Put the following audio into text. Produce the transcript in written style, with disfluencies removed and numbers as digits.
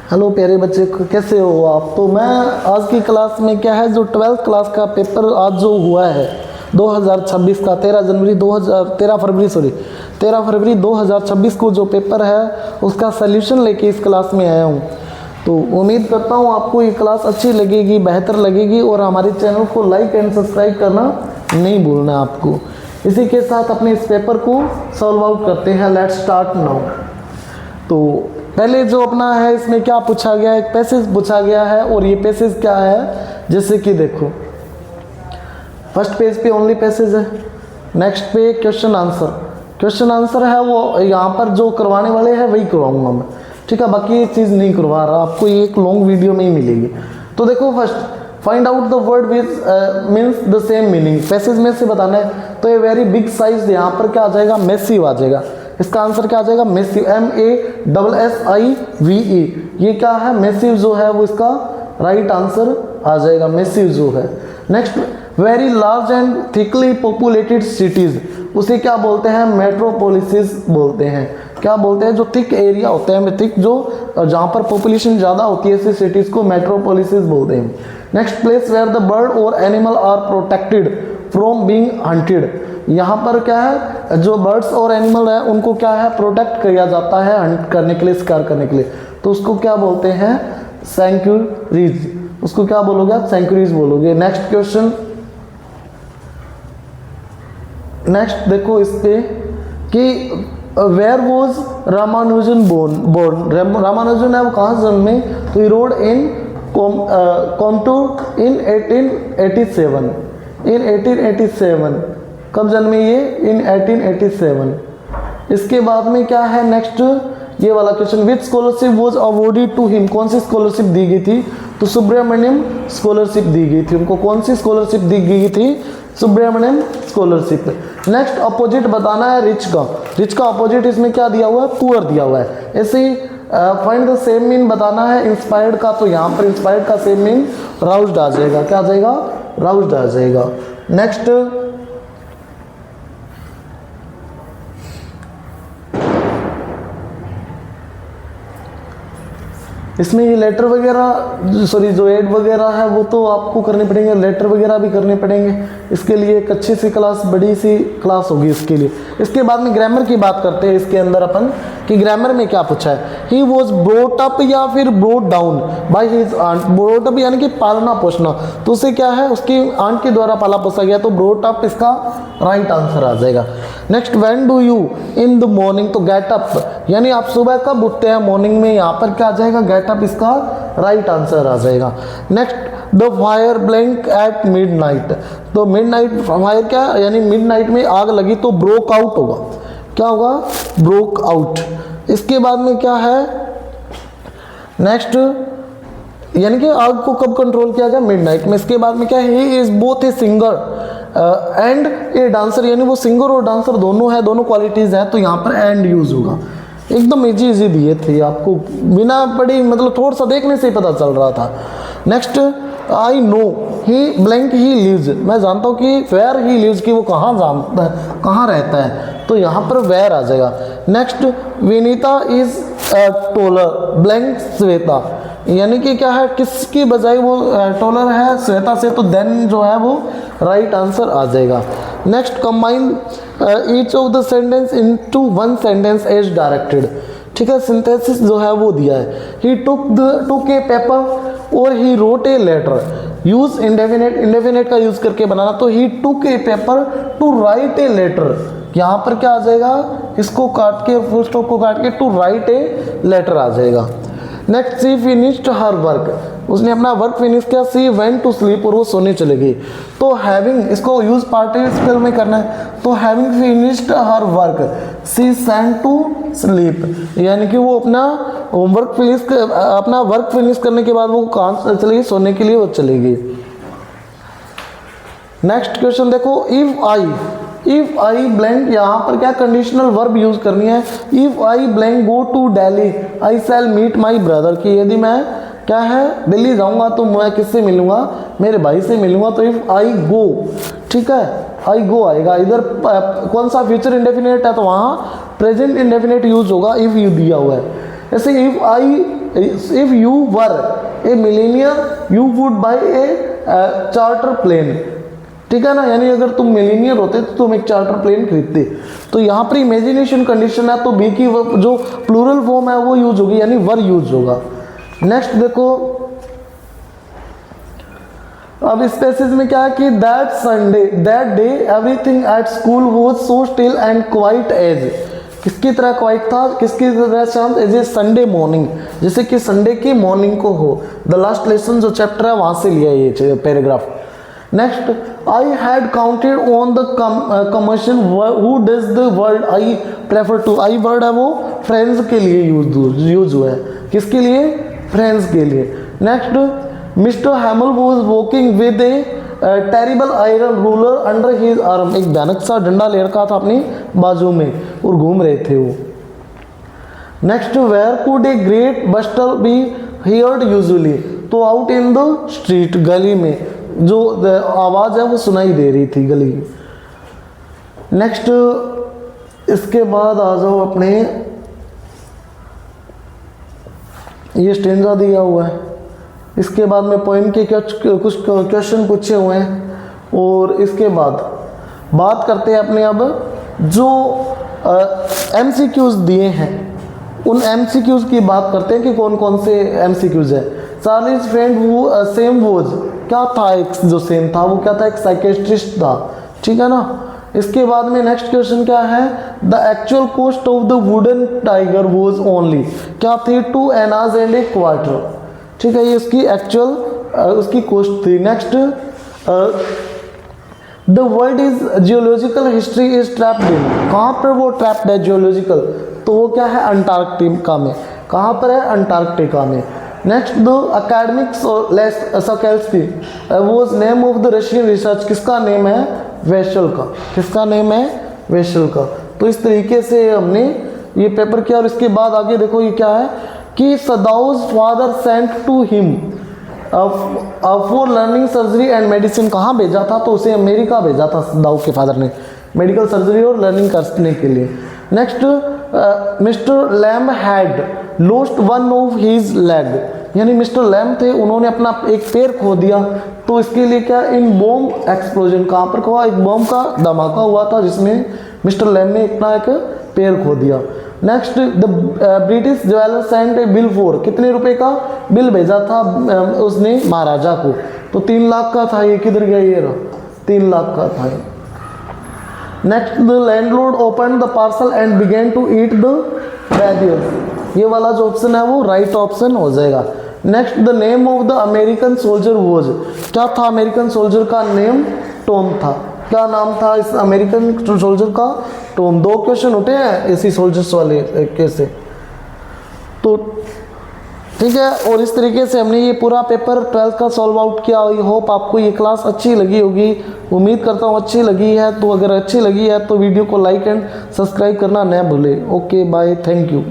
Hello प्यारे बच्चे, कैसे हो आप। तो मैं आज की क्लास में क्या है, जो 12th क्लास का पेपर आज जो हुआ है 2026 का 13 फरवरी 2026 को जो पेपर है उसका सल्यूशन लेके इस क्लास में आया हूँ। तो उम्मीद करता हूँ आपको ये क्लास अच्छी लगेगी, बेहतर लगेगी, और हमारे चैनल को लाइक एंड सब्सक्राइब करना नहीं भूलना आपको। इसी के साथ अपने इस पेपर को सॉल्व आउट करते हैं। Let's start now. तो पहले जो अपना है इसमें क्या पूछा गया है, एक पैसेज पूछा गया है, और ये पैसेज क्या है, जैसे कि देखो फर्स्ट पेज पे ओनली पैसेज है, नेक्स्ट पे क्वेश्चन आंसर है, वो यहाँ पर जो करवाने वाले हैं वही करवाऊंगा मैं, ठीक है। बाकी ये चीज़ नहीं करवा रहा, आपको ये एक लॉन्ग वीडियो में ही मिलेगी। तो देखो first find out the word which means the same meaning, passage में से बताना है। तो ये वेरी बिग साइज, यहाँ पर क्या आ जाएगा, मैसिव आ जाएगा। इसका आंसर क्या आ जाएगा, मैसिव, MASSIVE। ये क्या है, मैसिव जो है वो इसका राइट आंसर आ जाएगा, मैसिव जो है। Next, very large and thickly populated cities, उसे क्या बोलते हैं, मेट्रोपोलिसिस बोलते हैं। क्या बोलते हैं, जो थिक एरिया होते हैं, थिक जो जहाँ पर पॉपुलेशन ज़्यादा होती है ऐसी सिटीज़ को मेट्रोपोलिसिस बोलते हैं। Next, place where the bird और animal are protected from being hunted, यहाँ पर क्या है, जो बर्ड्स और एनिमल है उनको क्या है, प्रोटेक्ट किया जाता है हंट करने के लिए, शिकार करने के लिए। तो उसको क्या बोलते हैं, सैंक्चुरीज। उसको क्या बोलोगे आप, सैंक्चुरीज बोलोगे। नेक्स्ट क्वेश्चन, नेक्स्ट देखो इस पे कि where was Ramanujan born. Ramanujan है वो कहाँ जन्मे, तो ही रोड इन कोयम्बटूर इन 1887। कब जन्मे ये, इन 1887। इसके बाद में क्या है, नेक्स्ट ये वाला question, which scholarship was awarded to him, कौन सी स्कॉलरशिप दी गई थी, तो सुब्रमण्यम स्कॉलरशिप दी गई थी उनको। कौन सी स्कॉलरशिप दी गई थी, सुब्रमण्यम स्कॉलरशिप। नेक्स्ट, अपोजिट बताना है रिच का अपोजिट इसमें क्या दिया हुआ है, पुअर दिया हुआ है। ऐसे ही फाइंड द सेम मीन बताना है इंस्पायर्ड का, तो यहाँ पर इंस्पायर्ड का सेम मीन राउज्ड आ जाएगा। क्या आ जाएगा, राउज्ड आ जाएगा। नेक्स्ट, इसमें ये लेटर वगैरह, सॉरी जो एड वगैरह है वो तो आपको करने पड़ेंगे, लेटर वगैरह भी करने पड़ेंगे। इसके लिए एक अच्छी सी क्लास, बड़ी सी क्लास होगी इसके लिए। इसके बाद में ग्रामर की बात करते हैं इसके अंदर अपन, कि ग्रामर में क्या पूछा है, ही वॉज ब्रोट अप या फिर brought down by his aunt. Brought up यानी कि पालना पोषना, तो उसे क्या है, उसकी आंट के द्वारा पाला पोसा गया, तो ब्रोट अप इसका राइट आंसर आ जाएगा। Next, when do you in the morning, तो गेट अप यानी आप सुबह कब उठते हैं, मॉर्निंग में, यहाँ पर क्या आ जाएगा, गेट अप इसका राइट आंसर आ जाएगा। Next, the fire blank eight midnight, तो मिडनाइट फायर क्या यानी मिडनाइट में आग लगी, तो ब्रोक आउट होगा। क्या होगा, ब्रोक आउट। इसके बाद में क्या है, नेक्स्ट यानी कि आग को कब कंट्रोल किया गया, मिडनाइट में। इसके बाद में क्या है, he is both a singer and a dancer, यानी वो सिंगर और डांसर दोनों है, दोनों क्वालिटीज है, तो यहाँ पर एंड यूज होगा। एकदम इजी दिए थे आपको, बिना पढ़ी मतलब थोड़ा सा देखने से ही पता चल रहा था। Next, I know he blank he lives, मैं जानता हूँ कि वेयर ही लिव्स, कि वो कहाँ जानता है, कहाँ रहता है, तो यहाँ पर वेयर आ जाएगा। Next, Vinita is taller blank Shweta, यानी कि क्या है, किसकी बजाय वो टोलर है श्वेता से, तो देन जो है वो राइट आंसर आ जाएगा। Next, combine each of the sentence into one sentence as directed, ठीक है। सिंथेसिस जो है वो दिया है, ही टुक ए पेपर और he wrote a letter. Use indefinite का यूज करके बनाना, तो he took a paper to write a letter, यहाँ पर क्या आ जाएगा, इसको काट के, फुल स्टॉप को काट के टू राइट ए लेटर आ जाएगा। नेक्स्ट, सी फिनिश्ड हर वर्क, उसने अपना वर्क फिनिश किया। सी वेंट टू स्लीप, और वो सोने चले गई। तो हैविंग, इसको यूज पार्टिसिपल में करना है, तो having finished her work she sent to sleep, यानी कि वो अपना होमवर्क फिनिश, अपना वर्क फिनिश करने के बाद वो कहाँ चलेगी, सोने के लिए वो चलेगी। नेक्स्ट क्वेश्चन देखो, इफ आई ब्लैंक, यहाँ पर क्या कंडीशनल वर्ब यूज करनी है। If I blank go to Delhi I shall meet my brother, कि यदि मैं क्या है दिल्ली जाऊंगा तो मैं किससे मिलूंगा, मेरे भाई से मिलूंगा। तो इफ आई गो, ठीक है, आई गो आएगा। इधर कौन सा फ्यूचर इंडेफिनेट है, तो वहाँ प्रेजेंट इंडेफिनेट यूज होगा, इफ यू दिया हुआ है। ऐसे if I if you were a millionaire you would buy a charter plane, ठीक है ना, यानी अगर तुम मिलीनियर होते तो तुम एक चार्टर प्लेन खरीदते। तो यहाँ पर इमेजिनेशन कंडीशन है, तो बी की जो प्लूरल फॉर्म है वो यूज होगी, यानी वर यूज होगा। नेक्स्ट देखो, अब इस पैसेज में क्या है कि that Sunday that day everything at school was so still and quiet as, किसकी तरह क्वाइट था, किसकी तरह शांत, एज ए संडे मॉर्निंग, जैसे कि संडे की मॉर्निंग को हो। द लास्ट लेसन जो चैप्टर है वहां से लिया ये paragraph. Next, I had counted on the commercial who does the word I prefer to, I word है वो फ्रेंड्स के लिए यूज हुआ है, किसके लिए, फ्रेंड्स के लिए। Next, mister हैमल was walking with A terrible iron ruler under his arm, एक भयानक सा डंडा ले रखा था अपनी बाजू में और घूम रहे थे वो। Next, where could a great buster be heard usually, तो आउट इन द स्ट्रीट, गली में जो आवाज है वो सुनाई दे रही थी गली में। नेक्स्ट, इसके बाद आ जाओ अपने, ये स्टेंजा दिया हुआ है, इसके बाद में पोएम के कुछ क्वेश्चन पूछे हुए हैं, और इसके बाद बात करते हैं अपने अब जो MCQs दिए हैं उन MCQs की बात करते हैं कि कौन कौन से MCQs है। चार्लीज फ्रेंड वो सेम वोज क्या था, एक जो सेम था वो क्या था, एक साइकेट्रिस्ट था, ठीक है ना। इसके बाद में नेक्स्ट क्वेश्चन क्या है, the actual cost of the wooden tiger was only, क्या थी, 2 एनाज एंड ए क्वार्टर, ठीक है, ये इसकी एक्चुअल उसकी कॉस्ट थी। Next, the world is geological history is trapped in, कहाँ पर वो ट्रैप्ड है जियोलॉजिकल, तो वो क्या है, अंटार्कटिका में, कहाँ पर है, अंटार्कटिका में। Next, the academics Shokalskiy was name of the Russian research, किसका नेम है, वेशल का, किसका नेम है, वेशल का। तो इस तरीके से हमने ये पेपर किया। और इसके बाद आगे देखो ये क्या है कि सदाउज father sent to him for learning surgery and medicine, कहाँ भेजा था, तो उसे अमेरिका भेजा था सदाउ के फादर ने मेडिकल सर्जरी और लर्निंग करने के लिए। Next, mister lamb had lost one of his leg, यानी मिस्टर लैम्ब थे उन्होंने अपना एक पैर खो दिया, तो इसके लिए क्या, इन बॉम्ब एक्सप्लोजन, कहाँ पर हुआ, एक बॉम्ब का धमाका हुआ था जिसमें मिस्टर लैम्ब ने अपना एक पैर खो दिया। Next, the British jeweller sent a bill for, कितने रुपए का बिल भेजा था उसने महाराजा को, तो 3 लाख का था, ये किधर गया, ये रहा, 3 लाख का था। Next, the landlord open the parcel and began to eat the barriers, ये वाला जो ऑप्शन है वो राइट ऑप्शन हो जाएगा। Next, the name of the American soldier was, क्या था अमेरिकन सोल्जर का नेम, टॉम था, क्या नाम था इस अमेरिकन सोल्जर का, टॉम। 2 क्वेश्चन उठे हैं इसी सोल्जर्स वाले कैसे, तो ठीक है। और इस तरीके से हमने ये पूरा पेपर 12th का सॉल्व आउट किया। आई होप आपको ये क्लास अच्छी लगी होगी, उम्मीद करता हूँ अच्छी लगी है। तो अगर अच्छी लगी है तो वीडियो को लाइक एंड सब्सक्राइब करना न भूलें। Okay bye, thank you.